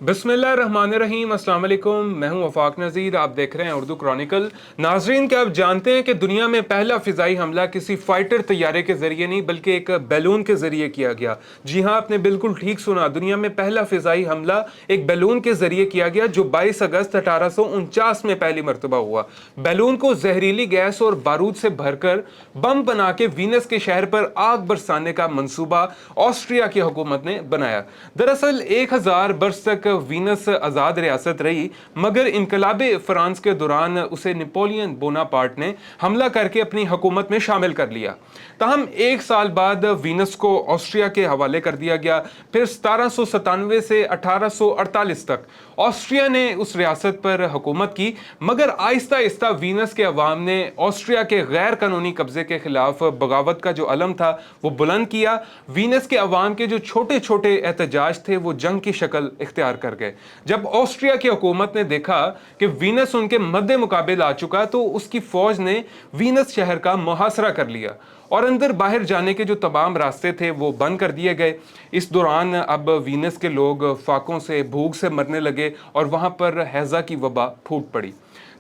बिस्मिल्लाहिर्रहमानिर्रहीम, अस्सलाम वालेकुम। मैं हूं वफाक नज़ीर, आप देख रहे हैं उर्दू क्रॉनिकल। नाजरीन, क्या आप जानते हैं कि दुनिया में पहला फ़िज़ाई हमला किसी फ़ाइटर तैयारे के ज़रिए नहीं बल्कि एक बैलून के ज़रिए किया गया। जी हाँ, आपने बिल्कुल ठीक सुना, दुनिया में पहला फ़िज़ाई हमला एक बैलून के ज़रिए किया गया जो 22 अगस्त 1849 में पहली मरतबा हुआ। बैलून को जहरीली गैस और बारूद से भरकर बम बना के वीनस के शहर पर आग बरसाने का मंसूबा ऑस्ट्रिया की हुकूमत ने बनाया। दरअसल 1000 बरस तक वीनस आज़ाद रियासत रही, मगर इनकलाबे फ्रांस के दौरान उसे नेपोलियन बोनापार्ट ने हमला करके अपनी हुकूमत में शामिल कर लिया। ताहम एक साल बाद वीनस को ऑस्ट्रिया के हवाले कर दिया गया। फिर 1797 से 1848 तक ऑस्ट्रिया ने उस रियासत पर हुकूमत की, मगर आहिस्ता आहिस्ता वीनस के अवाम ने ऑस्ट्रिया के गैर कानूनी कब्जे के खिलाफ बगावत का जो अलम था वो बुलंद किया। वीनस के अवाम के जो छोटे छोटे एहतजाज थे वो जंग की शक्ल इख्तियार कर गए। जब ऑस्ट्रिया की हुकूमत ने देखा कि वीनस उनके मद्दे मुकाबिल आ चुका तो उसकी फौज ने वीनस शहर का मुहासरा कर लिया और अंदर बाहर जाने के जो तमाम रास्ते थे वो बंद कर दिए गए। इस दौरान अब वीनस के लोग फाकों से, भूख से मरने लगे और वहाँ पर हैज़ा की वबा फूट पड़ी।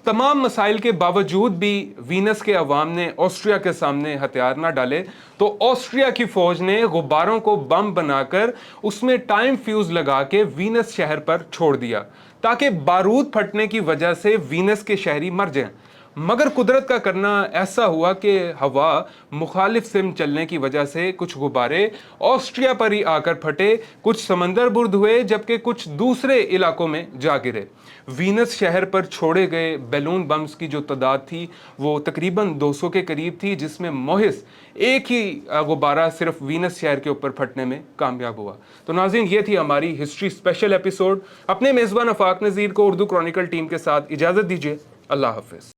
तमाम मसाइल के बावजूद भी वीनस के अवाम ने ऑस्ट्रिया के सामने हथियार ना डाले तो ऑस्ट्रिया की फौज ने गुब्बारों को बम बनाकर उसमें टाइम फ्यूज लगा के वीनस शहर पर छोड़ दिया ताकि बारूद फटने की वजह से वीनस के शहरी मर जाएं। मगर कुदरत का करना ऐसा हुआ कि हवा मुखालिफ सिम चलने की वजह से कुछ गुब्बारे ऑस्ट्रिया पर ही आकर फटे, कुछ समंदर बुर्द हुए जबकि कुछ दूसरे इलाकों में जा गिरे। वीनस शहर पर छोड़े गए बैलून बम्स की जो तादाद थी वो तकरीबन 200 के करीब थी, जिसमें मोहिस एक ही गुब्बारा सिर्फ वीनस शहर के ऊपर फटने में कामयाब हुआ। तो नाज़रीन, ये थी हमारी हिस्ट्री स्पेशल एपिसोड। अपने मेज़बान वफाक नज़ीर को उर्दू क्रॉनिकल टीम के साथ इजाज़त दीजिए। अल्लाह हाफ़िज़।